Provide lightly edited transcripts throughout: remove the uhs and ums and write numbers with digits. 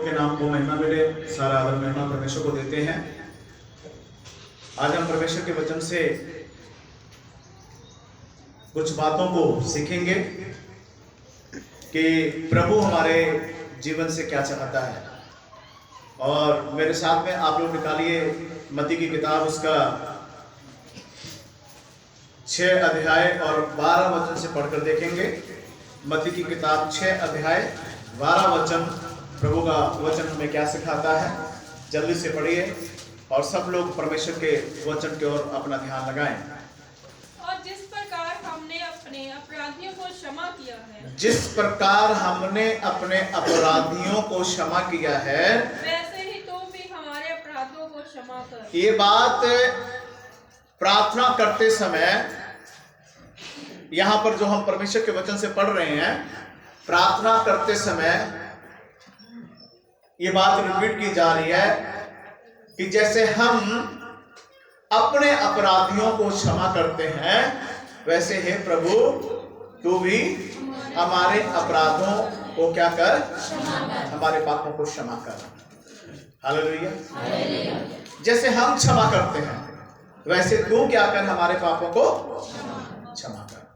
के नाम को महिमा मिले। सारा आदर महिमा परमेश्वर को देते हैं। आज हम परमेश्वर के वचन से कुछ बातों को सीखेंगे कि प्रभु हमारे जीवन से क्या चाहता है। और मेरे साथ में आप लोग निकालिए मत्ती की किताब, उसका 6 अध्याय और 12 वचन से पढ़कर देखेंगे। मत्ती की किताब 6 अध्याय 12 वचन, प्रभु का वचन हमें क्या सिखाता है। जल्दी से पढ़िए और सब लोग परमेश्वर के वचन की ओर अपना ध्यान लगाएं। और जिस प्रकार हमने अपने अपराधियों को क्षमा किया है, जिस प्रकार हमने अपने अपराधियों को क्षमा किया है, वैसे ही तुम भी हमारे अपराधों को क्षमा कर। ये बात प्रार्थना करते समय यहां पर जो हम परमेश्वर के वचन से पढ़ रहे हैं, प्रार्थना करते समय ये बात रिपीट की जा रही है कि जैसे हम अपने अपराधियों को क्षमा करते हैं, वैसे हे प्रभु तू भी हमारे अपराधों को क्या कर, हमारे पापों को क्षमा कर। हालेलुया। जैसे हम क्षमा करते हैं, वैसे तू क्या कर, हमारे पापों को क्षमा कर।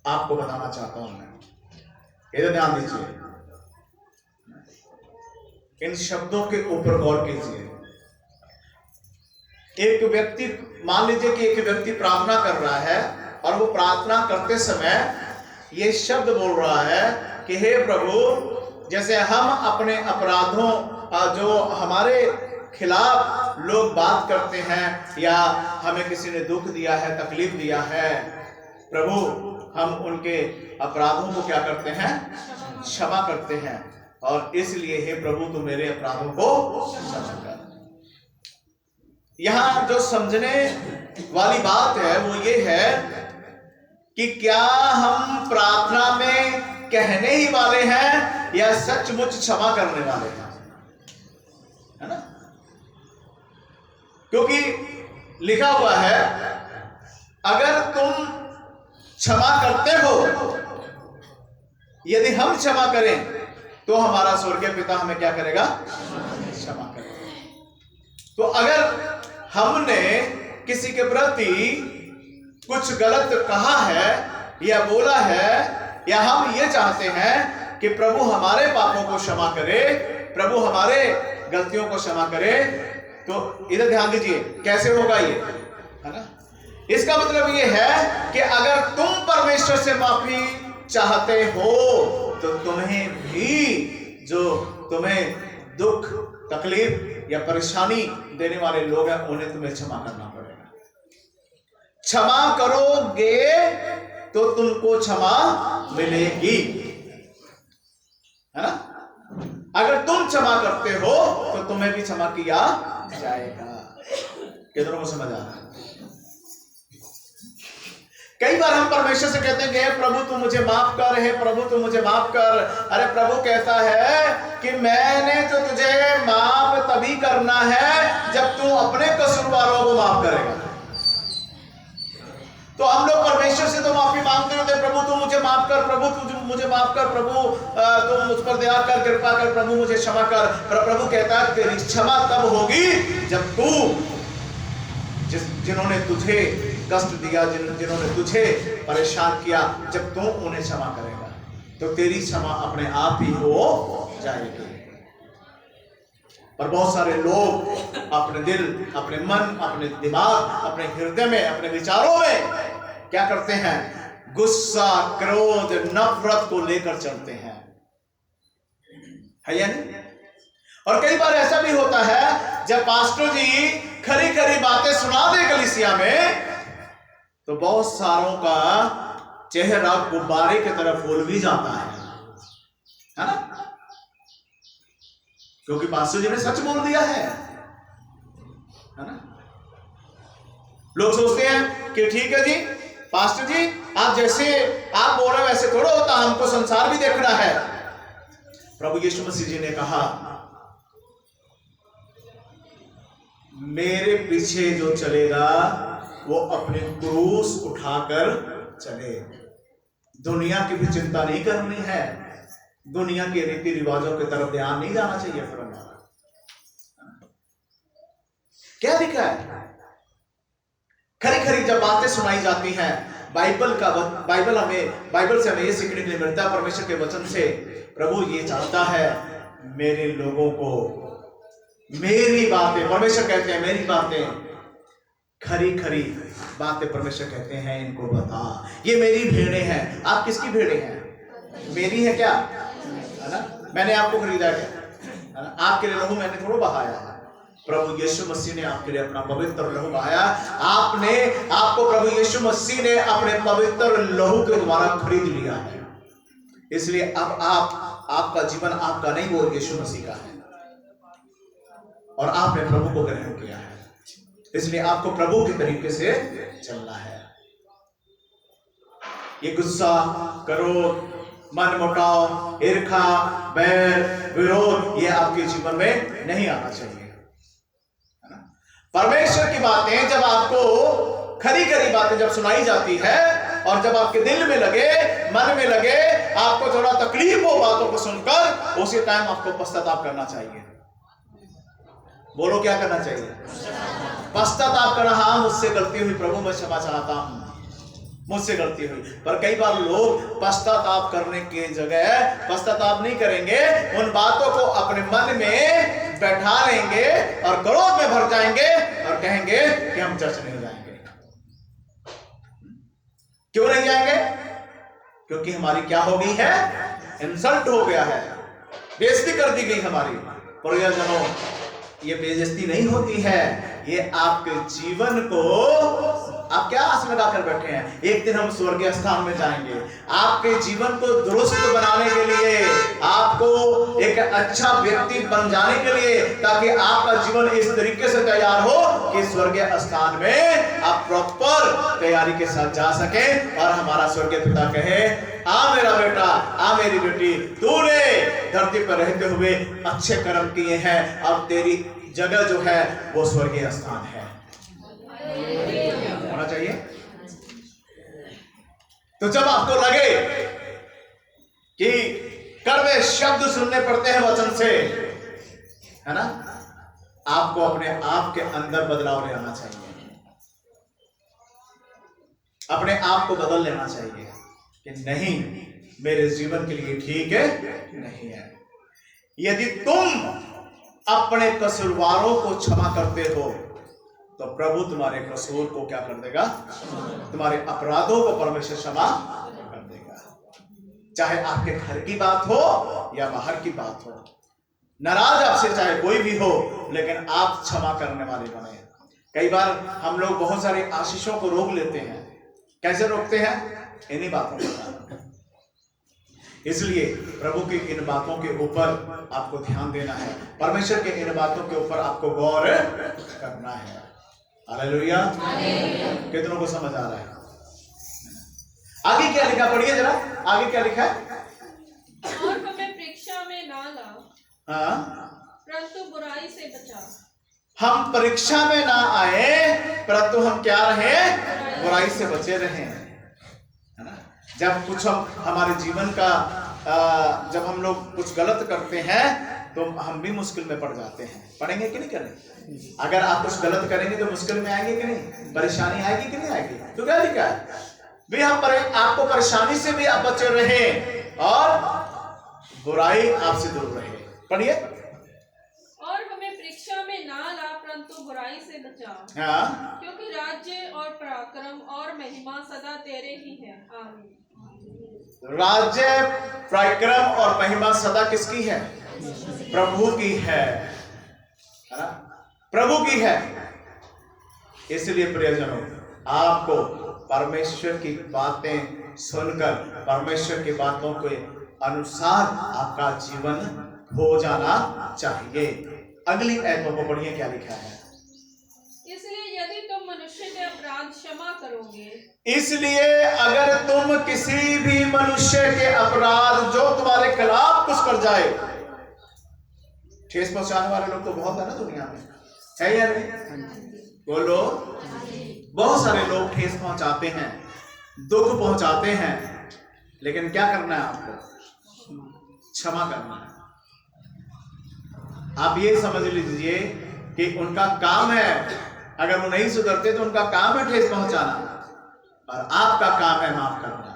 आपको बताना चाहता हूं मैं, इधर ध्यान दीजिए, इन शब्दों के ऊपर गौर कीजिए। एक व्यक्ति, मान लीजिए कि एक व्यक्ति प्रार्थना कर रहा है और वो प्रार्थना करते समय ये शब्द बोल रहा है कि हे प्रभु, जैसे हम अपने अपराधों, जो हमारे खिलाफ लोग बात करते हैं या हमें किसी ने दुख दिया है, तकलीफ दिया है, प्रभु हम उनके अपराधों को क्या करते हैं, क्षमा करते हैं। और इसलिए हे प्रभु तू मेरे अपराधों को क्षमा कर। यहां जो समझने वाली बात है वो ये है कि क्या हम प्रार्थना में कहने ही वाले हैं या सचमुच क्षमा करने वाले हैं, है ना। क्योंकि लिखा हुआ है अगर तुम क्षमा करते हो, यदि हम क्षमा करें तो हमारा स्वर्गीय पिता हमें क्या करेगा, क्षमा करेगा। तो अगर हमने किसी के प्रति कुछ गलत कहा है या बोला है, या हम ये चाहते हैं कि प्रभु हमारे पापों को क्षमा करे, प्रभु हमारे गलतियों को क्षमा करे, तो इधर ध्यान दीजिए कैसे होगा ये, है ना। इसका मतलब ये है कि अगर तुम परमेश्वर से माफी चाहते हो तो तुम्हें भी, जो तुम्हें दुख, तकलीफ या परेशानी देने वाले लोग हैं, उन्हें तुम्हें क्षमा करना पड़ेगा। क्षमा करोगे तो तुमको क्षमा मिलेगी, है ना। अगर तुम क्षमा करते हो तो तुम्हें भी क्षमा किया जाएगा। कितनों को समझ आ रहा है। कई बार हम परमेश्वर से कहते हैं कि हे प्रभु तू मुझे माफ कर, हे प्रभु तू मुझे माफ कर। अरे प्रभु कहता है कि मैंने तो तुझे माफ तभी करना है जब तू अपने कसूरवारों को माफ करेगा। तो हम लोग परमेश्वर से तो माफी मांगते होते, प्रभु तू मुझे माफ कर, प्रभु तू मुझे माफ कर, प्रभु तू मुझ पर दया कर, कृपा कर, प्रभु मुझे क्षमा कर। पर प्रभु कहता है तेरी क्षमा तब होगी जब तू, जिन्होंने तुझे कष्ट दिया, जिन्होंने तुझे परेशान किया, जब तू उन्हें क्षमा करेगा तो तेरी क्षमा अपने आप ही हो जाएगी। पर बहुत सारे लोग अपने दिल, अपने मन, अपने दिमाग, अपने हृदय में, अपने विचारों में क्या करते हैं, गुस्सा, क्रोध, नफरत को लेकर चलते हैं, है या नहीं। और कई बार ऐसा भी होता है जब पास्टर जी खरी खरी बातें सुना दे कलीसिया में, तो बहुत सारों का चेहरा गुब्बारे की तरह फूल भी जाता है ना, क्योंकि पास्टर जी ने सच बोल दिया है ना। लोग सोचते हैं कि ठीक है जी पास्टर जी, आप जैसे आप बोल रहे हैं वैसे थोड़ा होता, हमको संसार भी देखना है। प्रभु यीशु मसीह जी ने कहा मेरे पीछे जो चलेगा वो अपने क्रूस उठाकर चले। दुनिया की भी चिंता नहीं करनी है, दुनिया के रीति रिवाजों की तरफ ध्यान नहीं जाना चाहिए। फिर हमारा क्या लिखा है? खरी खरी जब बातें सुनाई जाती हैं, बाइबल से हमें ये सीखने के लिए मिलता है, परमेश्वर के वचन से, प्रभु ये चाहता है मेरे लोगों को मेरी बातें, परमेश्वर कहते हैं मेरी बातें, खरी खरी बातें परमेश्वर कहते हैं इनको बता। ये मेरी भेड़ें हैं। आप किसकी भेड़ें हैं? मेरी है क्या? है ना? मैंने आपको खरीदा क्या? है ना? आपके लिए लहू मैंने थोड़ा बहाया है। प्रभु यीशु मसीह ने आपके लिए अपना पवित्र लहू बहाया। आपको प्रभु यीशु मसीह ने अपने पवित्र लहू के द्वारा खरीद लिया है। इसलिए अब आपका जीवन आपका नहीं, वो यीशु मसीह का है और आपने प्रभु को ग्रहण किया है। इसलिए आपको प्रभु के तरीके से चलना है। ये गुस्सा, क्रोध, मनमुटाव, ईर्ष्या, बैर, विरोध, ये आपके जीवन में नहीं आना चाहिए। परमेश्वर की बातें जब आपको खरी खरी बातें जब सुनाई जाती है और जब आपके दिल में लगे, मन में लगे, आपको थोड़ा तकलीफ हो बातों को सुनकर, उसी टाइम आपको पश्चाताप करना चाहिए। बोलो क्या करना चाहिए? पश्चाताप करना। हाँ, मुझसे गलती हुई प्रभु, मैं क्षमा चाहता हूं, मुझसे गलती हुई। पर कई बार लोग पश्चाताप करने की जगह पश्चाताप नहीं करेंगे, उन बातों को अपने मन में बैठा लेंगे और क्रोध में भर जाएंगे और कहेंगे कि हम चर्च नहीं जाएंगे। क्यों नहीं जाएंगे? क्योंकि हमारी क्या हो गई है? इंसल्ट हो गया है, बेइज्जती कर दी गई हमारी। प्रियजनों, ये बेइज्जती नहीं होती है, ये आपके जीवन को आप क्या आस लगाकर बैठे हैं? एक दिन हम स्वर्गीय स्थान में जाएंगे। आपके जीवन को दुरुस्त बनाने के लिए, आपको एक अच्छा व्यक्ति बन जाने के लिए, ताकि आपका जीवन इस तरीके से तैयार हो कि स्वर्गीय स्थान में आप प्रॉपर तैयारी के साथ जा सके और हमारा स्वर्गीय पिता कहे, आ मेरा बेटा, आ मेरी बेटी, तूने धरती पर रहते हुए अच्छे कर्म किए हैं, अब तेरी जगह जो है वो स्वर्गीय स्थान है। होना चाहिए। तो जब आपको लगे कि कड़वे शब्द सुनने पड़ते हैं वचन से, है ना, आपको अपने आप के अंदर बदलाव ले आना चाहिए। अपने आप को बदल लेना चाहिए कि नहीं, मेरे जीवन के लिए ठीक है नहीं है। यदि तुम अपने कसूरवारों को क्षमा करते हो तो प्रभु तुम्हारे कसूर को क्या कर देगा? तुम्हारे अपराधों को परमेश्वर क्षमा कर देगा। चाहे आपके घर की बात हो या बाहर की बात हो, नाराज आपसे चाहे कोई भी हो, लेकिन आप क्षमा करने वाले बने। कई बार हम लोग बहुत सारे आशीषों को रोक लेते हैं। कैसे रोकते हैं? इन्हीं बातों को। इसलिए प्रभु की इन बातों के ऊपर आपको ध्यान देना है, परमेश्वर के इन बातों के ऊपर आपको गौर करना है। हालेलुया। कितनों को समझ आ रहा है? आगे क्या लिखा, पढ़िए जरा, आगे क्या लिखा है? और हमें परीक्षा में ना ला, हाँ, परंतु बुराई से बचा। हम परीक्षा में ना आए, परंतु हम क्या रहे? बुराई से बचे रहे, है ना। जब कुछ हमारे जीवन का जब हम लोग कुछ गलत करते हैं तो हम भी मुश्किल में पड़ जाते हैं। पढ़ेंगे कि नहीं करेंगे? अगर आप कुछ गलत करेंगे तो मुश्किल में आएंगे कि नहीं? परेशानी आएगी कि नहीं आएगी? तो क्या लिखा है? भी हम आपको परेशानी से भी आप बचे रहे और बुराई आपसे दूर रहे। पढ़िए। और हमें परीक्षा में ना ला, परंतु बुराई से बचा। हाँ, क्योंकि राज्य और पराक्रम और महिमा सदा तेरे ही है। आमीन। राज्य, पराक्रम और महिमा सदा किसकी है? प्रभु की है ना, प्रभु की है। इसलिए प्रियजनों, आपको परमेश्वर की बातें सुनकर, परमेश्वर की बातों के अनुसार आपका जीवन हो जाना चाहिए। अगली आयतों को पढ़िए, क्या लिखा है? इसलिए यदि तुम मनुष्य के अपराध क्षमा करोगे, इसलिए अगर तुम किसी भी मनुष्य के अपराध जो तुम्हारे खिलाफ कुछ कर जाए, ठेस पहुंचाने वाले लोग तो बहुत है ना दुनिया में, है या नहीं? बोलो। बहुत सारे लोग ठेस पहुंचाते हैं, दुख पहुंचाते हैं, लेकिन क्या करना है आपको? क्षमा करना है। आप ये समझ लीजिए कि उनका काम है, अगर वो नहीं सुधरते तो उनका काम है ठेस पहुंचाना, और आपका काम है माफ करना,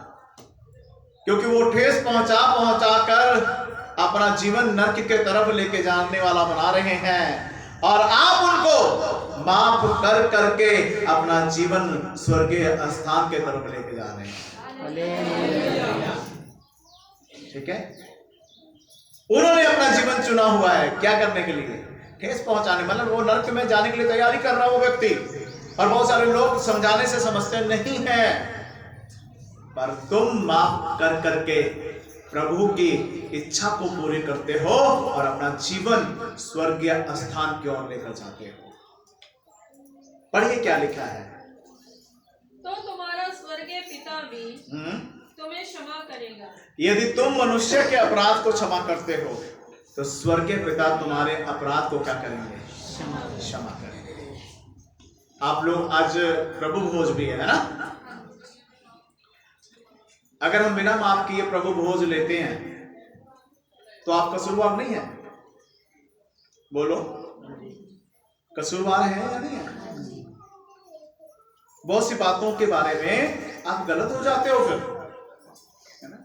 क्योंकि वो ठेस पहुंचा पहुंचा कर अपना जीवन नरक के तरफ लेके जाने वाला बना रहे हैं, और आप उनको माफ कर करके अपना जीवन स्वर्गीय स्थान के तरफ लेके जा रहे हैं। ठीक है, उन्होंने अपना जीवन चुना हुआ है क्या करने के लिए? ठेस पहुंचाने, मतलब वो नरक में जाने के लिए तैयारी कर रहा है वो व्यक्ति। और बहुत सारे लोग समझाने से समझते नहीं हैं, पर तुम माफ कर करके प्रभु की इच्छा को पूरी करते हो और अपना जीवन स्वर्गीय स्थान की ओर लेकर जाते हो। पढ़िए क्या लिखा है। तो तुम्हारा स्वर्गीय पिता भी तुम्हें क्षमा करेगा। यदि तुम मनुष्य के अपराध को क्षमा करते हो तो स्वर्गीय पिता तुम्हारे अपराध को क्या करेंगे? क्षमा करेंगे। आप लोग आज प्रभु भोज भी है ना, अगर हम बिना माफ किए प्रभु भोज लेते हैं तो आप कसूरवार नहीं है? बोलो, कसूरवार है या नहीं है? बहुत सी बातों के बारे में आप गलत हो जाते हो फिर, है ना?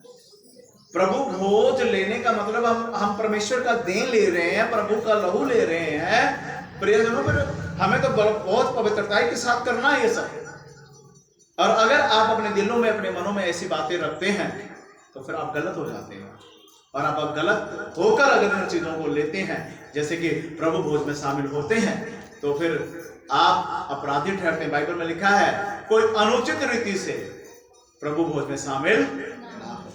प्रभु भोज लेने का मतलब हम परमेश्वर का देन ले रहे हैं, प्रभु का लहू ले रहे हैं। प्रियजनों, पर हमें तो बहुत पवित्रताई के साथ करना है ये सब। और अगर आप अपने दिलों में, अपने मनों में ऐसी बातें रखते हैं तो फिर आप गलत हो जाते हैं। और आप गलत होकर अगर इन चीजों को लेते हैं, जैसे कि प्रभु भोज में शामिल होते हैं, तो फिर आप अपराधी ठहरते हैं। बाइबल में लिखा है कोई अनुचित रीति से प्रभु भोज में शामिल ना हो।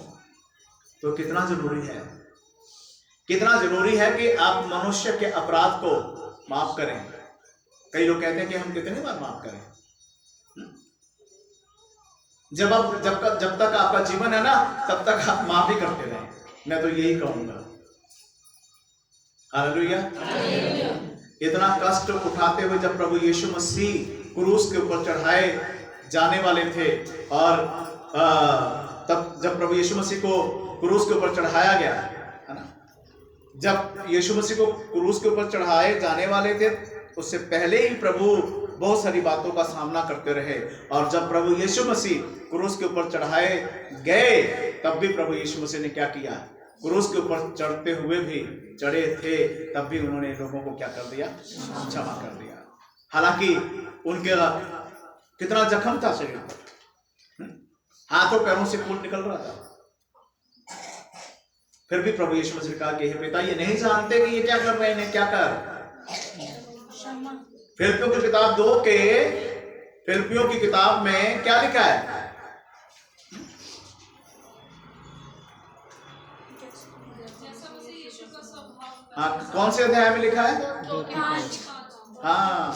तो कितना जरूरी है, कितना जरूरी है कि आप मनुष्य के अपराध को माफ करें। कई लोग कहते हैं कि हम कितनी बार माफ करें? जब तक आपका जीवन है ना, तब तक आप माफ ही करते रहें। मैं तो यही कहूंगा। हालेलुया। इतना कष्ट उठाते हुए जब प्रभु यीशु मसीह क्रूस के ऊपर चढ़ाए जाने वाले थे, और तब जब प्रभु यीशु मसीह को क्रूस के ऊपर चढ़ाया गया, है ना, जब यीशु मसीह को क्रूस के ऊपर चढ़ाए जाने वाले थे, उससे पहले ही प्रभु बहुत सारी बातों का सामना करते रहे। और जब प्रभु यीशु मसीह क्रूस के ऊपर चढ़ाए गए, तब भी प्रभु यीशु मसीह ने क्या किया? क्रूस के ऊपर चढ़ते हुए भी, चढ़े थे तब भी उन्होंने लोगों को क्या कर दिया? क्षमा कर दिया। हालांकि उनके कितना जख्म था शरीर पर, हाथों पैरों से खून निकल रहा था, फिर भी प्रभु यीशु मसीह ने कहा कि हे पिता, ये नहीं जानते कि ये क्या कर रहे हैं, इन्हें क्या कर। फिलिप्पियों की किताब 2 के फिलिप्पियों की किताब में क्या लिखा है? हाँ, कौन से अध्याय में लिखा है? हाँ,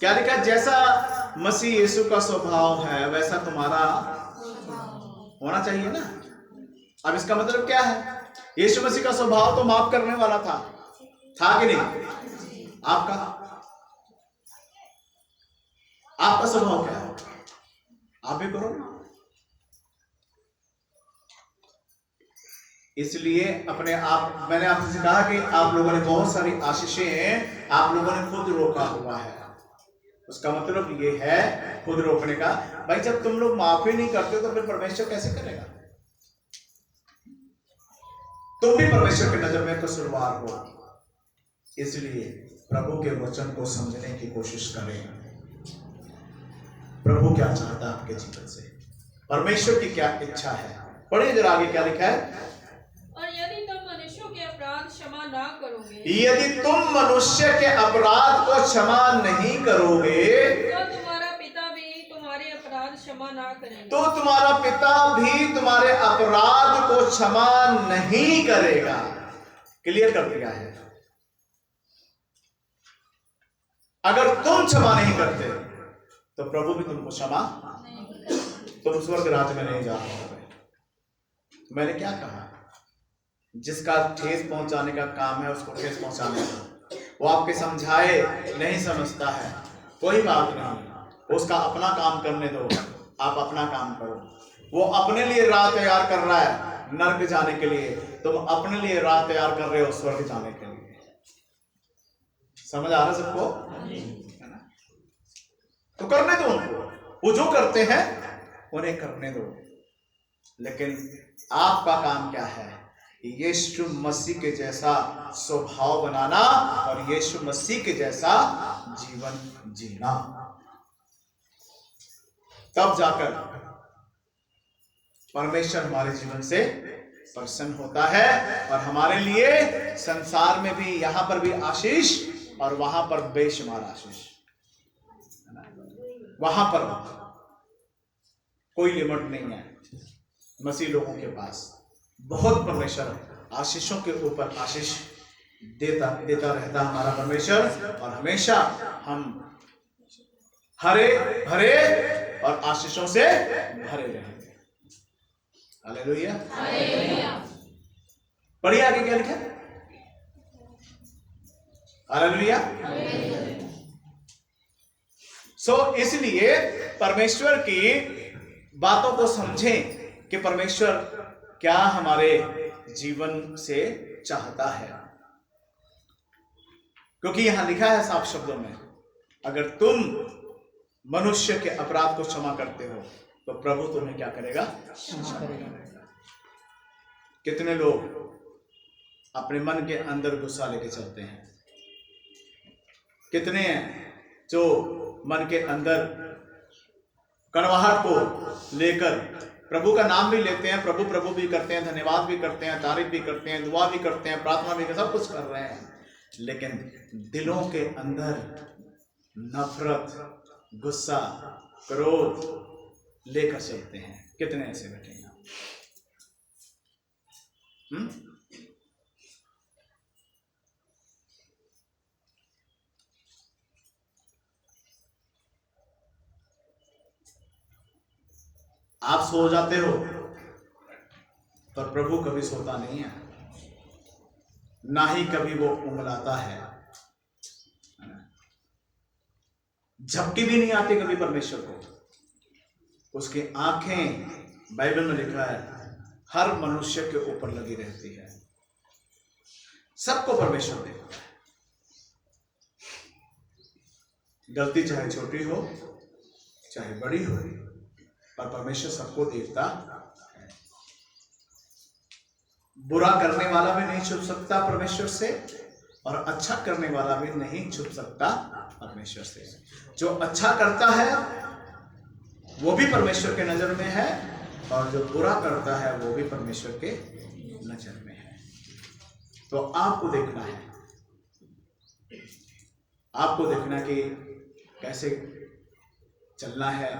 क्या लिखा है? जैसा मसीह यीशु का स्वभाव है वैसा तुम्हारा होना चाहिए ना। अब इसका मतलब क्या है? यीशु मसीह का स्वभाव तो माफ करने वाला था कि नहीं? आपका स्वभाव क्या है? आप भी करो। इसलिए अपने आप, मैंने आपसे कहा कि आप लोगों ने बहुत सारी आशीषें आप लोगों ने खुद रोका हुआ है। उसका मतलब ये है खुद रोकने का। भाई, जब तुम लोग माफी नहीं करते तो फिर परमेश्वर कैसे करेगा? तुम भी परमेश्वर की नजर में कसूरवार हो। इसलिए प्रभु के वचन को समझने की कोशिश करें। प्रभु क्या चाहता है आपके जीवन से, परमेश्वर की क्या इच्छा है। पढ़िए जरा आगे क्या लिखा है। और यदि तुम मनुष्यों के अपराध क्षमा ना करोगे, यदि तुम मनुष्य के अपराध को क्षमा नहीं करोगे, तो तुम्हारा पिता भी तुम्हारे अपराध क्षमा ना करेगा। तो तुम्हारा पिता भी तुम्हारे अपराध को क्षमा नहीं करेगा। क्लियर कर दिया है। अगर तुम क्षमा नहीं करते तो प्रभु भी तुमको क्षमा, तुम स्वर्ग राज्य में नहीं जा पाओगे। मैंने क्या कहा? जिसका ठेस पहुंचाने का काम है उसको ठेस पहुंचाने का। वो आपके समझाए नहीं समझता है, कोई बात नहीं, उसका अपना काम करने दो, आप अपना काम करो। वो अपने लिए राह तैयार कर रहा है, नर्क जाने के लिए, तुम अपने लिए राह तैयार कर रहे हो स्वर्ग जाने के लिए। समझ आ रहा सबको? है ना? तो करने दो उनको, वो जो करते हैं उन्हें करने दो, लेकिन आपका काम क्या है? यीशु मसीह के जैसा स्वभाव बनाना और यीशु मसीह के जैसा जीवन जीना। तब जाकर परमेश्वर हमारे जीवन से प्रसन्न होता है और हमारे लिए संसार में भी, यहां पर भी आशीष और वहां पर बेशुमार आशीष। वहां पर कोई लिमिट नहीं है मसीह लोगों के पास। बहुत परमेश्वर आशीषों के ऊपर आशीष देता रहता हमारा परमेश्वर, और हमेशा हम हरे भरे और आशीषों से भरे रहेंगे। हालेलुया। पढ़िए आगे क्या लिखा है? हालेलुया। इसलिए परमेश्वर की बातों को समझें कि परमेश्वर क्या हमारे जीवन से चाहता है, क्योंकि यहां लिखा है साफ शब्दों में, अगर तुम मनुष्य के अपराध को क्षमा करते हो तो प्रभु तुम्हें क्या करेगा? क्षमा करेगा। कितने लोग अपने मन के अंदर गुस्सा लेके चलते हैं? कितने हैं जो मन के अंदर कड़वाहट को लेकर प्रभु का नाम भी लेते हैं, प्रभु प्रभु भी करते हैं, धन्यवाद भी करते हैं, तारीफ भी करते हैं, दुआ भी करते हैं, प्रार्थना भी करते हैं, सब कुछ कर रहे हैं, लेकिन दिलों के अंदर नफरत, गुस्सा, क्रोध लेकर चलते हैं। कितने ऐसे बैठे हैं? आप सो जाते हो पर प्रभु कभी सोता नहीं है, ना ही कभी वो उंगलाता है, झपकी भी नहीं आती कभी परमेश्वर को। उसकी आंखें, बाइबल में लिखा है, हर मनुष्य के ऊपर लगी रहती है। सबको परमेश्वर देखता है, गलती चाहे छोटी हो चाहे बड़ी हो, पर परमेश्वर सबको देखता है। बुरा करने वाला भी नहीं छुप सकता परमेश्वर से, और अच्छा करने वाला भी नहीं छुप सकता परमेश्वर से। जो अच्छा करता है वो भी परमेश्वर के नजर में है, और जो बुरा करता है वो भी परमेश्वर के नजर में है। तो आपको देखना है, आपको देखना कि कैसे चलना है,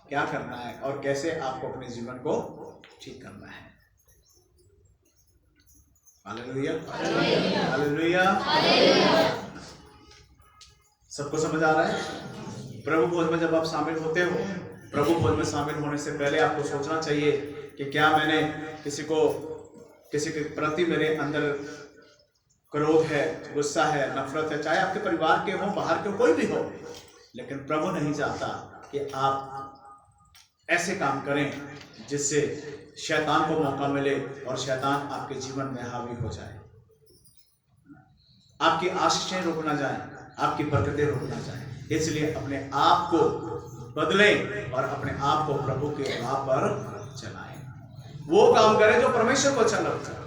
क्या करना है, और कैसे आपको अपने जीवन को ठीक करना है। Hallelujah, hallelujah. सबको समझ आ रहा है? प्रभु भोज में जब आप शामिल होते हो, प्रभु भोज में शामिल होने से पहले आपको सोचना चाहिए कि क्या मैंने किसी के प्रति मेरे अंदर क्रोध है, गुस्सा है, नफरत है, चाहे आपके परिवार के हो, बाहर के कोई भी हो, लेकिन प्रभु नहीं चाहता कि आप ऐसे काम करें जिससे शैतान को मौका मिले और शैतान आपके जीवन में हावी हो जाए, आपकी आशीषें रोक ना जाए, आपकी बरकतें रोक ना जाए। इसलिए अपने आप को बदलें और अपने आप को प्रभु के राह पर चलाएं। वो काम करें जो परमेश्वर को अच्छा लगता है।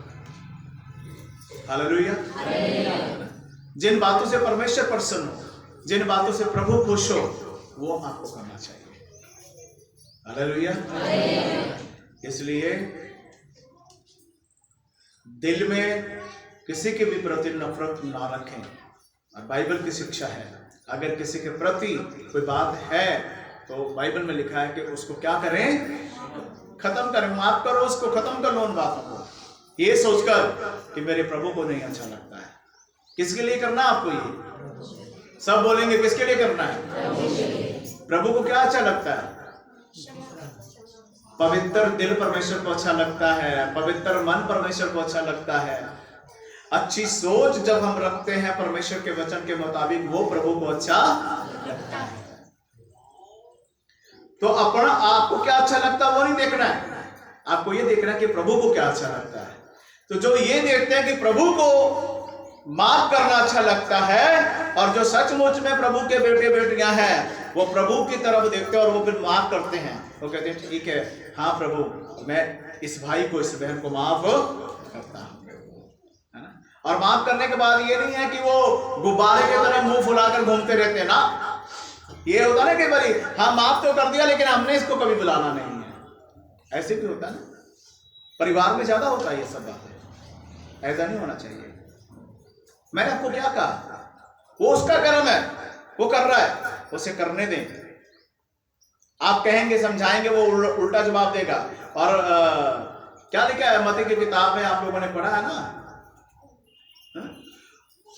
हालेलुया। जिन बातों से परमेश्वर प्रसन्न हो, जिन बातों से प्रभु खुश हो, वो आपको करना चाहिए। हालेलुया। इसलिए दिल में किसी के भी प्रति नफरत ना रखें। और बाइबल की शिक्षा है, अगर किसी के प्रति कोई बात है तो बाइबल में लिखा है कि उसको क्या करें? खत्म करें, माफ करो, उसको खत्म कर लो उन बातों को, ये सोचकर कि मेरे प्रभु को नहीं अच्छा लगता है। किसके लिए करना आपको? ये सब बोलेंगे किसके लिए करना है? प्रभु को क्या अच्छा लगता है? पवित्र दिल परमेश्वर को अच्छा लगता है, पवित्र मन परमेश्वर को अच्छा लगता है। अच्छी सोच जब हम रखते हैं परमेश्वर के वचन के मुताबिक, वो प्रभु को अच्छा लगता है। तो अपना आपको क्या अच्छा लगता है वो नहीं देखना है, आपको ये देखना है कि प्रभु को क्या अच्छा लगता है। तो जो ये देखते हैं कि प्रभु को माफ करना अच्छा लगता है, और जो सचमुच में प्रभु के बेटे बेटियां हैं वो प्रभु की तरफ देखते हैं और वो फिर माफ करते हैं। वो कहते हैं ठीक है, हाँ प्रभु मैं इस भाई को, इस बहन को माफ करता हूं, है ना। और माफ करने के बाद ये नहीं है कि वो गुब्बारे की तरह मुंह फुलाकर घूमते रहते हैं ना। ये होता ना कि भाई हाँ माफ तो कर दिया लेकिन हमने इसको कभी बुलाना नहीं है, ऐसे भी होता है ना। परिवार में ज्यादा होता है ये सब बातें, ऐसा नहीं होना चाहिए। मैंने आपको क्या कहा, वो उसका कर्म है, वो कर रहा है, उसे करने दें। आप कहेंगे, समझाएंगे, वो उल्टा जवाब देगा। और क्या लिखा है मत्ती की किताब में, आप लोगों ने पढ़ा है ना,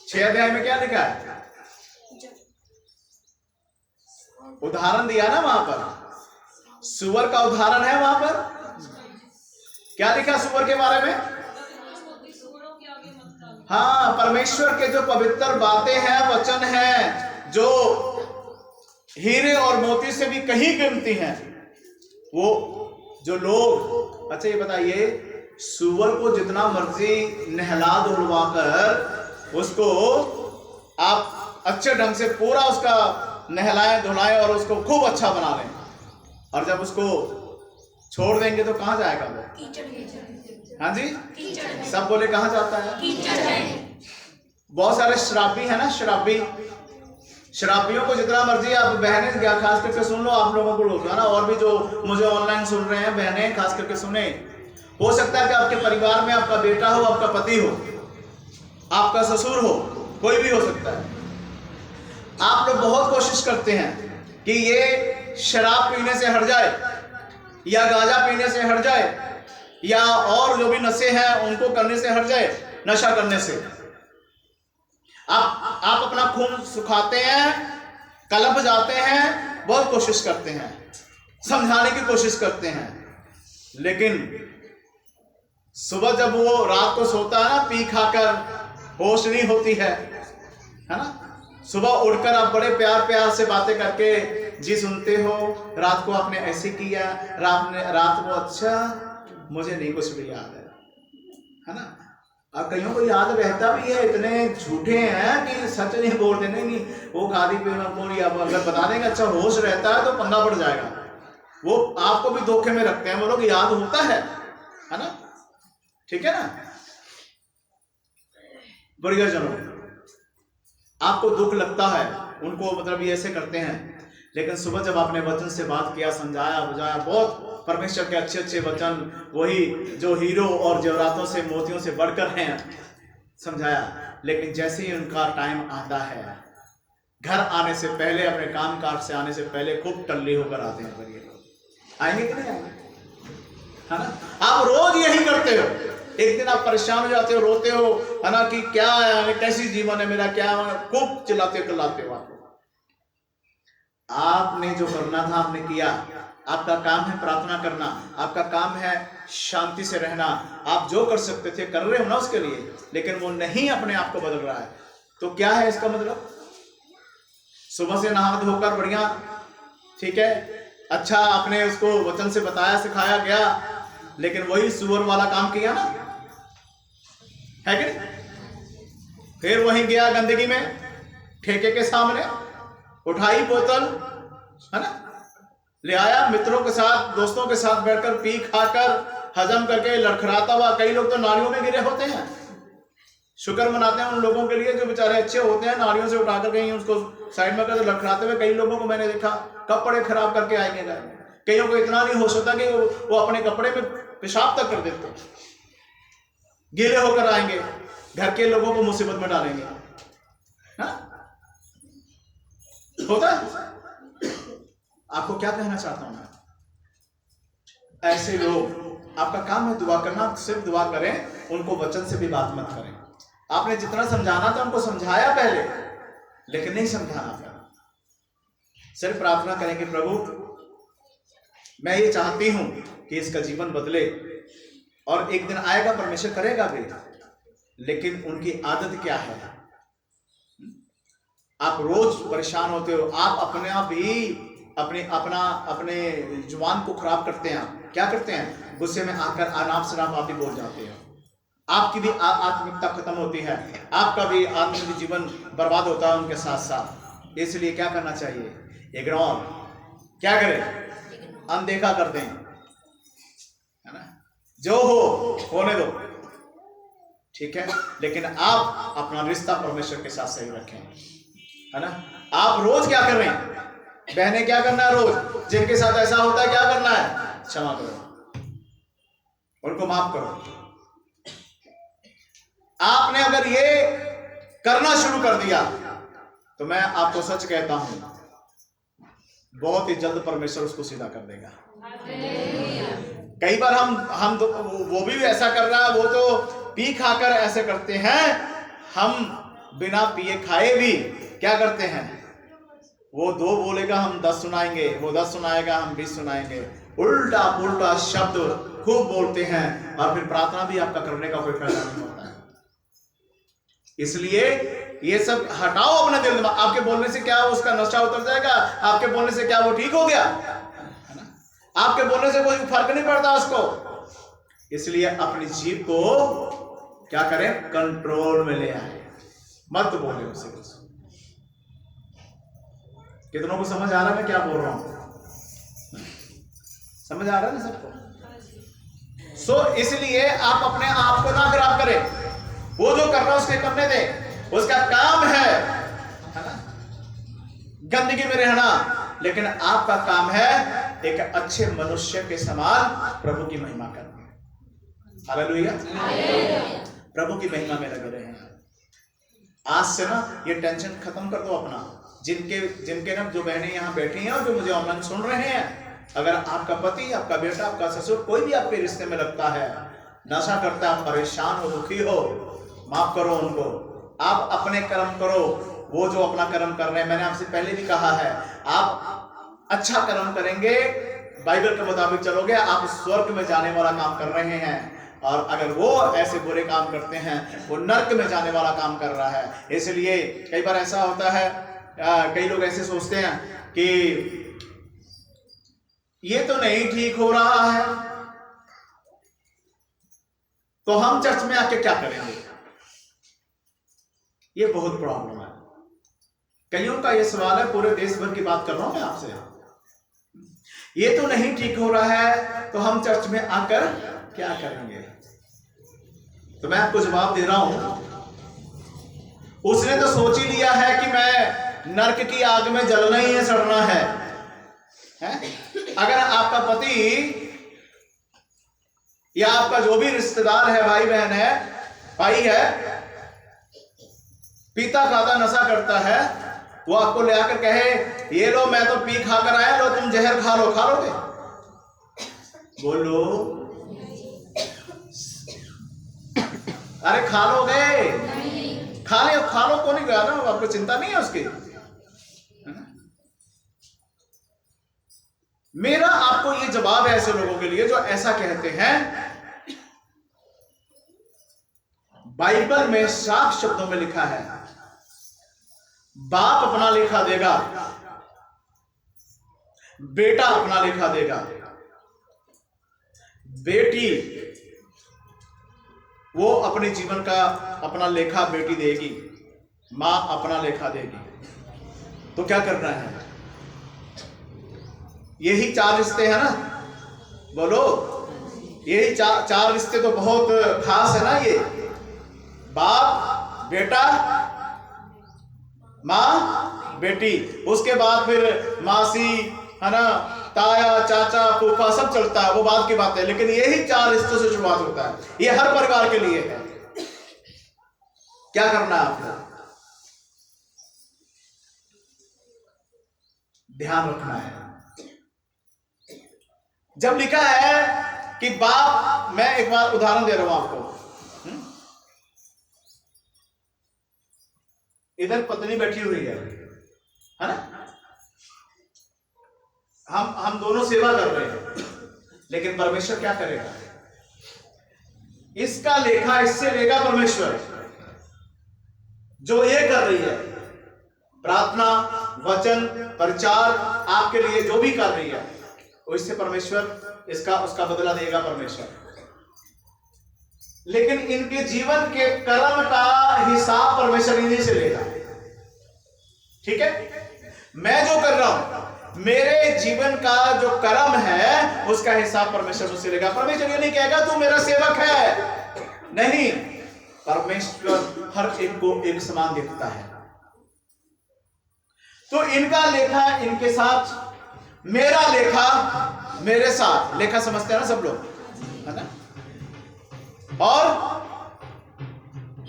6 अध्याय में क्या लिखा है, उदाहरण दिया ना वहां पर, सुअर का उदाहरण है वहां पर। क्या लिखा सुअर के बारे में? हाँ, परमेश्वर के जो पवित्र बातें हैं, वचन हैं, जो हीरे और मोती से भी कहीं कीमती हैं, वो जो लोग, अच्छा ये बताइए, सुअर को जितना मर्जी नहला धुलवा कर उसको आप अच्छे ढंग से पूरा उसका नहलाएं धुलाएं और उसको खूब अच्छा बना लें, और जब उसको छोड़ देंगे तो कहां जाएगा वो? हाँ जी, सब बोले कहां जाता है? बहुत सारे शराबी है ना, शराबियों को जितना मर्जी आप बहनें, खास करके सुन लो, आप लोगों को होगा ना, और भी जो मुझे ऑनलाइन सुन रहे हैं बहनें खास करके सुने, हो सकता है कि आपके परिवार में आपका बेटा हो, आपका पति हो, आपका ससुर हो, कोई भी हो सकता है। आप लोग बहुत कोशिश करते हैं कि ये शराब पीने से हट जाए, या गांजा पीने से हट जाए, या और जो भी नशे हैं उनको करने से हट जाए, नशा करने से। आप अपना खून सुखाते हैं, कलप जाते हैं, बहुत कोशिश करते हैं, समझाने की कोशिश करते हैं, लेकिन सुबह जब वो रात को सोता है ना, पी खाकर, होश नहीं होती है ना, सुबह उठकर आप बड़े प्यार प्यार से बातें करके जी सुनते हो, रात को आपने ऐसे किया, रात को अच्छा मुझे नहीं कुछ भी याद है ना। अब कईयों को याद रहता भी है, इतने झूठे हैं कि सच नहीं बोलते। नहीं, वो खादी पे अगर बता देंगे अच्छा होश रहता है तो पंगा पड़ जाएगा, वो आपको भी धोखे में रखते हैं। वो लोग याद होता है ना, ठीक है ना। प्रियजनों, आपको दुख लगता है, उनको मतलब ये ऐसे करते हैं, लेकिन सुबह जब आपने वचन से बात किया, समझाया बुझाया, बहुत परमेश्वर के अच्छे अच्छे वचन, वही जो हीरो और जेवरातों से, मोतियों से बढ़कर हैं, समझाया, लेकिन जैसे ही उनका टाइम आता है, घर आने से पहले, अपने काम काज से आने से पहले खूब टल्ली होकर आते हैं। पर ये लोग आएंगे कि नहीं आएंगे, है ना। आप रोज यही करते हो, एक दिन आप परेशान हो जाते हो, रोते हो, है ना, कि क्या है, कैसी जीवन है मेरा, क्या, खूब चिल्लाते चिल्लाते हो। आपने जो करना था आपने किया। आपका काम है प्रार्थना करना, आपका काम है शांति से रहना, आप जो कर सकते थे कर रहे हो ना उसके लिए, लेकिन वो नहीं अपने आप को बदल रहा है। तो क्या है इसका मतलब? सुबह से नहा धोकर बढ़िया, ठीक है, अच्छा आपने उसको वचन से बताया, सिखाया गया, लेकिन वही सुअर वाला काम किया ना, है कि नहीं? फिर वहीं गया गंदगी में, ठेके के सामने उठाई बोतल, है ना, ले आया, मित्रों के साथ, दोस्तों के साथ बैठकर पी खाकर हजम करके लड़खड़ाता हुआ। कई लोग तो नालियों में गिरे होते हैं। शुक्र मनाते हैं उन लोगों के लिए जो बेचारे अच्छे होते हैं, नालियों से उठाकर कहीं उसको साइड में कर लड़खड़ाते हुए। कई लोगों को मैंने देखा कपड़े खराब करके आएंगे घर में। कईयों को इतना नहीं होश होता कि वो अपने कपड़े में पेशाब तक कर देते, गीले होकर आएंगे, घर के लोगों को मुसीबत में डालेंगे। होता है। आपको क्या कहना चाहता हूं मैं, ऐसे लोग, आपका काम है दुआ करना, सिर्फ दुआ करें, उनको वचन से भी बात मत करें। आपने जितना समझाना था उनको समझाया पहले, लेकिन नहीं समझाना था। सिर्फ प्रार्थना करें कि प्रभु मैं ये चाहती हूं कि इसका जीवन बदले, और एक दिन आएगा परमेश्वर करेगा भी, लेकिन उनकी आदत क्या है? आप रोज परेशान होते हो, आप अपने आप ही अपने जुबान को खराब करते हैं। क्या करते हैं, गुस्से में आकर अनाप शनाप आप भी बोल जाते हो, आपकी भी आत्मिकता खत्म होती है, आपका भी आत्मिक जीवन बर्बाद होता है उनके साथ साथ। इसलिए क्या करना चाहिए, इग्नोर, क्या करें, अनदेखा कर दें, है ना, जो हो होने दो, ठीक है। लेकिन आप अपना रिश्ता परमेश्वर के साथ सही रखें, है ना। आप रोज क्या कर रहे हैं, बहने क्या करना है, रोज जिनके साथ ऐसा होता है क्या करना है, क्षमा करो, उनको माफ करो। आपने अगर ये करना शुरू कर दिया तो मैं आपको सच कहता हूं, बहुत ही जल्द परमेश्वर उसको सीधा कर देगा। कई बार हम तो, वो भी ऐसा कर रहा है, वो तो पी खाकर ऐसे करते हैं, हम बिना पिए खाए भी क्या करते हैं, वो 2 बोलेगा हम 10 सुनाएंगे, वो 10 सुनाएगा हम 20 सुनाएंगे, उल्टा पुल्टा शब्द खूब बोलते हैं, और फिर प्रार्थना भी आपका करने का कोई फायदा नहीं होता है। इसलिए ये सब हटाओ अपने दिल में। आपके बोलने से क्या उसका नशा उतर जाएगा, आपके बोलने से क्या वो ठीक हो गया, है ना, आपके बोलने से कोई फर्क नहीं पड़ता उसको। इसलिए अपनी जीभ को क्या करें, कंट्रोल में ले आए, मत बोले उससे कुछ। कितनों को समझ आ रहा है मैं क्या बोल रहा हूं, समझ आ रहा है ना सबको। सो इसलिए आप अपने आप को ना खराब करें, वो जो कर रहा है उसके करने दें, उसका काम है ना, गंदगी में रहना, लेकिन आपका काम है एक अच्छे मनुष्य के समान प्रभु की महिमा करना। हालेलुया, प्रभु की महिमा में लगे रहे। आज से ना ये टेंशन खत्म कर दो अपना। जिनके ना जो बहनें यहाँ बैठी हैं और जो मुझे ऑनलाइन सुन रहे हैं, अगर आपका पति, आपका बेटा, आपका ससुर, कोई भी आपके रिश्ते में लगता है, नशा करता है, परेशान हो, दुखी हो, माफ करो उनको। आप अपने कर्म करो, वो जो अपना कर्म कर रहे हैं, मैंने आपसे पहले भी कहा है, आप अच्छा कर्म करेंगे, बाइबल के मुताबिक चलोगे, आप स्वर्ग में जाने वाला काम कर रहे हैं। और अगर वो ऐसे बुरे काम करते हैं, वो नरक में जाने वाला काम कर रहा है। इसलिए कई बार ऐसा होता है, कई लोग ऐसे सोचते हैं कि ये तो नहीं ठीक हो रहा है, तो हम चर्च में आके क्या करेंगे। ये बहुत प्रॉब्लम है। कईयों का ये सवाल है, पूरे देश भर की बात कर रहा हूं मैं आपसे। ये तो नहीं ठीक हो रहा है, तो हम चर्च में आकर क्या करेंगे। तो मैं आपको जवाब दे रहा हूं, उसने तो सोच ही लिया है कि मैं नरक की आग में जलना ही है, सड़ना है? अगर आपका पति या आपका जो भी रिश्तेदार है, भाई बहन है, भाई है, पीता खाता नशा करता है, वो आपको ले आकर कहे ये लो मैं तो पी खाकर आया, लो तुम जहर खा लो, खा लोगे? बोलो, अरे खा लोगे? खा लो कौन नहीं गया ना, आपको चिंता नहीं है उसकी। मेरा आपको ये जवाब है ऐसे लोगों के लिए जो ऐसा कहते हैं। बाइबल में साफ शब्दों में लिखा है, बाप अपना लेखा देगा, बेटा अपना लेखा देगा, बेटी वो अपने जीवन का अपना लेखा बेटी देगी, मां अपना लेखा देगी। तो क्या करना है? यही 4 रिश्ते हैं ना, बोलो, यही 4 रिश्ते तो बहुत खास है ना। ये बाप बेटा, मां बेटी, उसके बाद फिर मासी, है ना, ताया चाचा फूफा सब चलता है, वो बात की बात है। लेकिन यही 4 रिश्तों से शुरुआत होता है। ये हर परिवार के लिए है। क्या करना है आपको? ध्यान रखना है। जब लिखा है कि बाप, मैं एक बार उदाहरण दे रहा हूं आपको। इधर पत्नी बैठी हुई है ना, हम दोनों सेवा कर रहे हैं, लेकिन परमेश्वर क्या करेगा? इसका लेखा इससे लेगा परमेश्वर। जो ये कर रही है, प्रार्थना, वचन, प्रचार, आपके लिए जो भी कर रही है, इससे परमेश्वर इसका उसका बदला देगा परमेश्वर। लेकिन इनके जीवन के कर्म का हिसाब परमेश्वर इन्हीं से लेगा। ठीक है, मैं जो कर रहा हूं, मेरे जीवन का जो कर्म है उसका हिसाब परमेश्वर मुझसे लेगा। परमेश्वर ये नहीं कहेगा तू मेरा सेवक है, नहीं, परमेश्वर हर एक को एक समान देखता है। तो इनका लेखा इनके साथ, मेरा लेखा मेरे साथ। लेखा समझते हैं ना सब लोग, है ना? और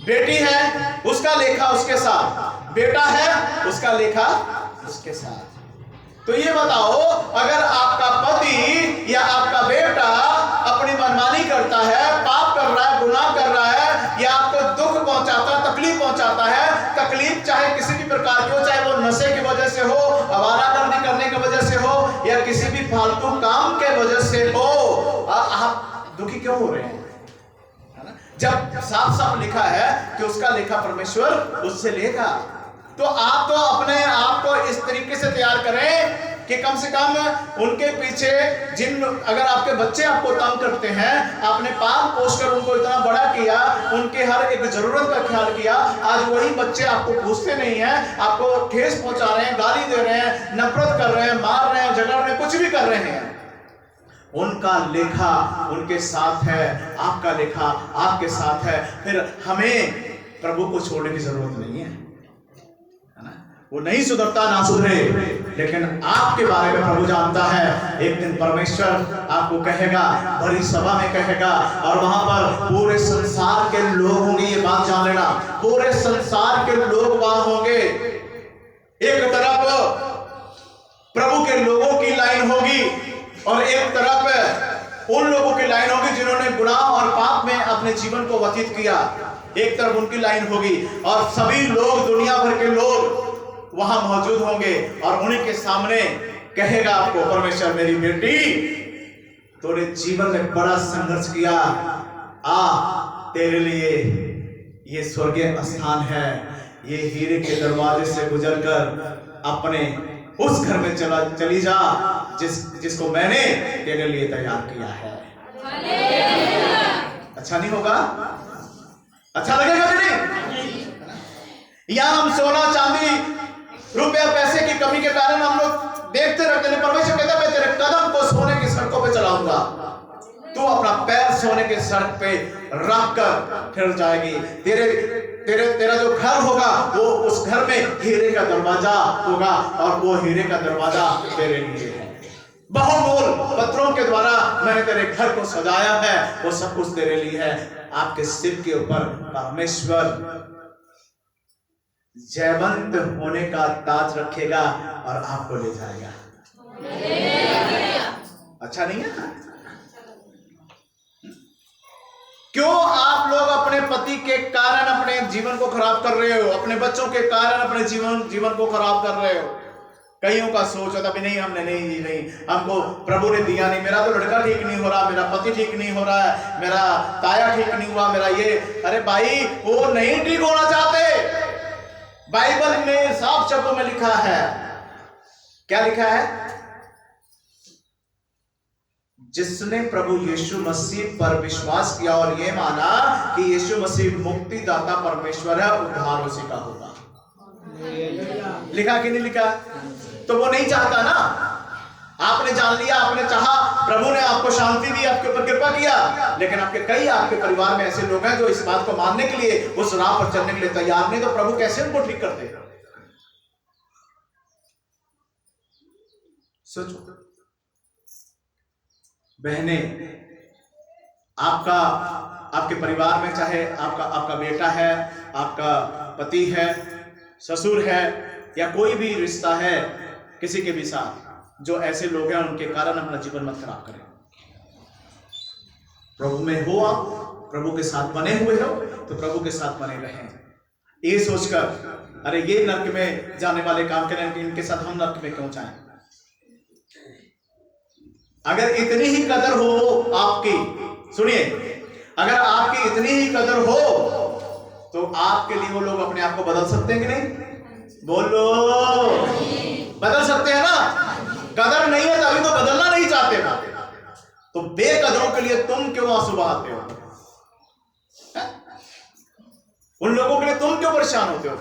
बेटी है, उसका लेखा उसके साथ, बेटा है, उसका लेखा उसके साथ। तो ये बताओ, अगर आपका पति या आपका बेटा अपनी मनमानी करता है, पाप कर रहा है, गुनाह कर रहा है, या आपको दुख पहुंचाता है, तकलीफ पहुंचाता है, तकलीफ चाहे किसी भी प्रकार की हो, चाहे वो नशे की वजह से हो, आवारागर्दी करने की वजह से हो, या किसी भी फालतू काम के वजह से हो, आप दुखी क्यों हो रहे हैं? जब साफ साफ लिखा है कि उसका लेखा परमेश्वर उससे लेगा। तो आप तो अपने आप को इस तरीके से तैयार करें कि कम से कम उनके पीछे जिन, अगर आपके बच्चे आपको तंग करते हैं, आपने पाल पोस कर उनको इतना बड़ा किया, उनके हर एक जरूरत का ख्याल किया, आज वही बच्चे आपको पूछते नहीं हैं, आपको ठेस पहुंचा रहे हैं, गाली दे रहे हैं, नफरत कर रहे हैं, मार रहे हैं, झगड़ रहे हैं, कुछ भी कर रहे हैं, उनका लेखा उनके साथ है, आपका लेखा आपके साथ है। फिर हमें प्रभु को छोड़ने की जरूरत नहीं है ना? वो नहीं सुधरता ना सुधरे, लेकिन आपके बारे में प्रभु जानता है। एक दिन परमेश्वर आपको कहेगा, भरी सभा में कहेगा, और वहां पर पूरे संसार के लोग होंगे। ये बात जान लेना, पूरे संसार के लोग वहां होंगे। एक तरफ प्रभु के लोगों की लाइन होगी और एक तरफ उन लोगों की लाइन होगी जिन्होंने गुनाह और पाप में अपने जीवन को व्यतीत किया। एक तरफ उनकी लाइन होगी और सभी लोग, दुनिया भर के लोग वहां मौजूद होंगे, और उन्हीं के सामने कहेगा आपको परमेश्वर, मेरी बेटी, तूने जीवन में बड़ा संघर्ष किया, आ तेरे लिए ये स्वर्गीय स्थान है, ये हीरे के दरवाजे से गुजरकर अपने उस घर में चली जा जिसको मैंने तेरे लिए तैयार किया है। अच्छा नहीं होगा? अच्छा लगेगा कि नहीं? यहां हम सोना चांदी रुपया पैसे की कमी के कारण हम लोग देखते रहते हैं। परमेश्वर कहता है, मैं तेरे कदम को सोने की सड़कों पे चलाऊंगा, तू अपना पैर सोने के सड़क पे रख कर फिर जाएगी। तेरा जो घर होगा वो उस घर में हीरे का दरवाजा होगा, और वो हीरे का दरवाजा तेरे लिए है। बहुमूल्य पत्थरों के द्वारा मैंने तेरे घर को सजाया है, वो सब कुछ तेरे लिए है। आपके सिर के ऊपर परमेश्वर जयवंत होने का ताज रखेगा और आपको ले जाएगा। अच्छा नहीं है? क्यों आप लोग अपने पति के कारण अपने जीवन को खराब कर रहे हो? अपने बच्चों के कारण अपने जीवन को खराब कर रहे हो? कईयों का सोच होता भी नहीं, हमने नहीं, हमको प्रभु ने दिया नहीं, मेरा तो लड़का ठीक नहीं हो रहा, मेरा पति ठीक नहीं हो रहा है, मेरा ताया ठीक नहीं हुआ, मेरा ये। अरे भाई, वो नहीं ठीक होना चाहते। बाइबल में साफ शब्दों में लिखा है, क्या लिखा है? जिसने प्रभु यीशु मसीह पर विश्वास किया और यह माना कि यीशु मसीह मुक्तिदाता परमेश्वर है, उद्धार उसी का होगा। लिखा कि नहीं लिखा? तो वो नहीं चाहता ना। आपने जान लिया, आपने चाहा, प्रभु ने आपको शांति दी, आपके ऊपर कृपा किया, लेकिन आपके परिवार में ऐसे लोग हैं जो इस बात को मानने के लिए, उस राह पर चलने के लिए तैयार नहीं। तो प्रभु कैसे उनको ठीक करते? सोचो बहने, आपके परिवार में चाहे आपका बेटा है, आपका पति है, ससुर है, या कोई भी रिश्ता है किसी के भी साथ, जो ऐसे लोग हैं, उनके कारण अपना जीवन मत खराब करें। प्रभु में हो, आप प्रभु के साथ बने हुए हो तो प्रभु के साथ बने रहें। ये सोचकर अरे ये नरक में जाने वाले काम करें कि इनके साथ हम नरक में क्यों जाएं। अगर इतनी ही कदर हो आपकी, सुनिए, अगर आपकी इतनी ही कदर हो तो आपके लिए वो लोग अपने आप को बदल सकते हैं कि नहीं? बोलो, बदल सकते हैं ना? कदर नहीं है तभी तो बदलना नहीं चाहते ना। तो बेकदरों के लिए तुम क्यों आंसू बहाते हो? उन लोगों के लिए तुम क्यों परेशान होते हो?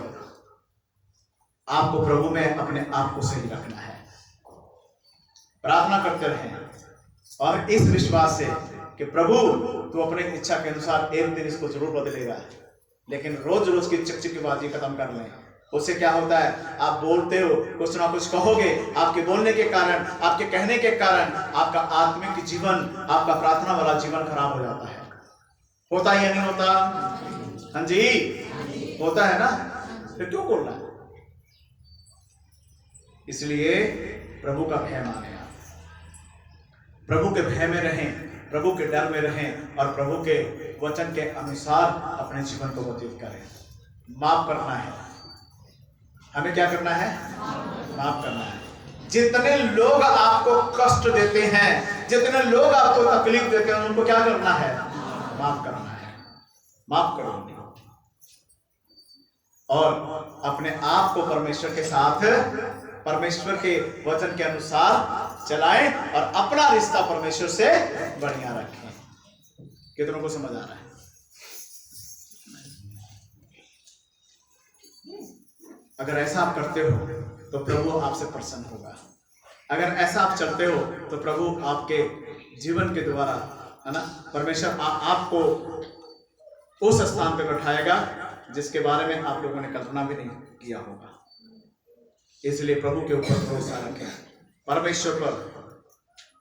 आपको प्रभु में अपने आप को सही रखना है। प्रार्थना करते रहें और इस विश्वास से कि प्रभु तू अपने इच्छा के अनुसार एक दिन इसको जरूर बदलेगा, लेकिन रोज रोज की चिकचिकीबाजी खत्म कर लें। उससे क्या होता है, आप बोलते हो, कुछ ना कुछ कहोगे, आपके बोलने के कारण, आपके कहने के कारण आपका आत्मिक जीवन, आपका प्रार्थना वाला जीवन खराब हो जाता है। होता या नहीं होता? हाँ जी, होता है ना। फिर क्यों बोलना है? इसलिए प्रभु का भय माने, प्रभु के भय में रहें, प्रभु के डर में रहें और प्रभु के वचन के अनुसार अपने जीवन को व्यतीत करें। माफ करना है, हमें क्या करना है? माफ करना है। जितने लोग आपको कष्ट देते हैं, जितने लोग आपको तकलीफ देते हैं, उनको क्या करना है? माफ करना है। माफ करो उनको और अपने आप को परमेश्वर के साथ, परमेश्वर के वचन के अनुसार चलाएं और अपना रिश्ता परमेश्वर से बढ़िया रखें। कितनों को समझ आ रहा है? अगर ऐसा आप करते हो तो प्रभु आपसे प्रसन्न होगा। अगर ऐसा आप चलते हो तो प्रभु आपके जीवन के द्वारा, है ना, परमेश्वर आपको उस स्थान पर बैठाएगा जिसके बारे में आप लोगों ने कल्पना भी नहीं किया होगा। इसलिए प्रभु के ऊपर भरोसा रखें, परमेश्वर पर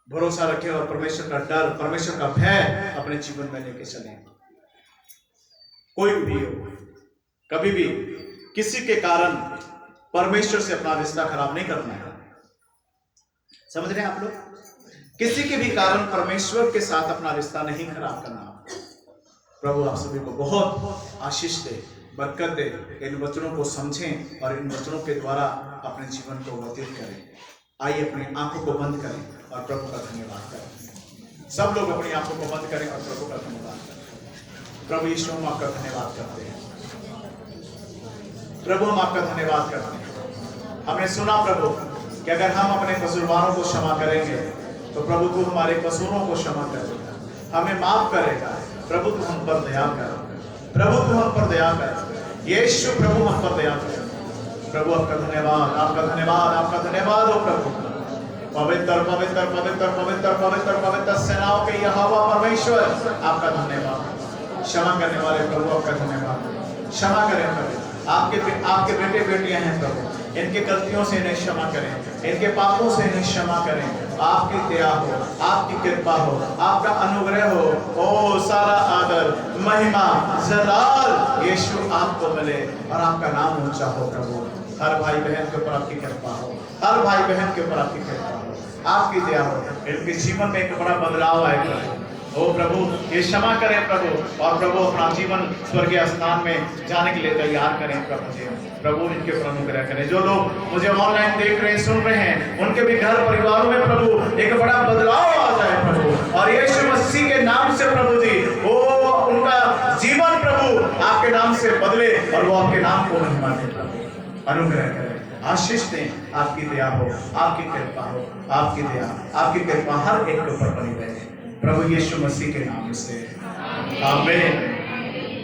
भरोसा रखें और परमेश्वर का डर, परमेश्वर का भय अपने जीवन में लेके चलें। कोई भी हो, कभी भी किसी के कारण परमेश्वर से अपना रिश्ता खराब नहीं करना है। समझ रहे हैं आप लोग? किसी के भी कारण परमेश्वर के साथ अपना रिश्ता नहीं खराब करना। प्रभु आप सभी को बहुत आशीष दे, बरकत दे। इन वचनों को समझें और इन वचनों के द्वारा अपने जीवन को व्यतीत करें। आइए अपनी आंखों को बंद करें और प्रभु का धन्यवाद करें। सब लोग अपनी आंखों को बंद करें और प्रभु का धन्यवाद करें। प्रभु यीशु, हम आपका धन्यवाद करते हैं। प्रभु हम आपका धन्यवाद करते हैं। हमने सुना प्रभु कि अगर हम अपने कसूरवारों को क्षमा करेंगे तो प्रभु तू हमारे कसूरों को क्षमा करेगा, हमें माफ करेगा। प्रभु तू हम पर दया कर, प्रभु तू हम पर दया कर। यीशु प्रभु हम पर दया कर। प्रभु आपका धन्यवाद, आपका धन्यवाद, आपका धन्यवाद हो प्रभु। पवित्र पवित्र पवित्र पवित्र पवित्र पवित्र सेनाओं के यहोवा परमेश्वर आपका धन्यवाद। क्षमा करने वाले प्रभु आपका धन्यवाद। क्षमा करें प्रभु, आपके बेटे बेटियां हैं प्रभु, इनकी गलतियों से इन्हें क्षमा करें, इनके पापों से इन्हें क्षमा करें। आपकी दया हो, आपकी कृपा हो, आपका अनुग्रह हो। ओ सारा आदर, महिमा, जलाल यीशु आपको मिले और आपका नाम ऊंचा हो प्रभु। हर भाई बहन के ऊपर आपकी कृपा हो, हर भाई बहन के ऊपर आपकी कृपा हो, आपकी दया हो। इनके जीवन में एक बड़ा बदलाव आए प्रभु। ओ प्रभु ये क्षमा करें प्रभु, और प्रभु अपना जीवन स्वर्गीय स्थान में जाने के लिए तैयार करें प्रभु जी। प्रभु इनके ऊपर अनुग्रह करें। जो लोग मुझे ऑनलाइन देख रहे हैं, सुन रहे हैं, उनके भी घर परिवारों में प्रभु एक बड़ा बदलाव आ जाए प्रभु। और यीशु मसीह के नाम से प्रभु जी वो उनका जीवन प्रभु आपके नाम से बदले और वो आपके नाम को महिमा दे प्रभु। अनुग्रह करें, आशीष दें। आपकी दया हो, आपकी कृपा हो, आपकी दया, आपकी कृपा हर एक के ऊपर बनी रहे प्रभु यीशु मसीह के नाम से। आमीन।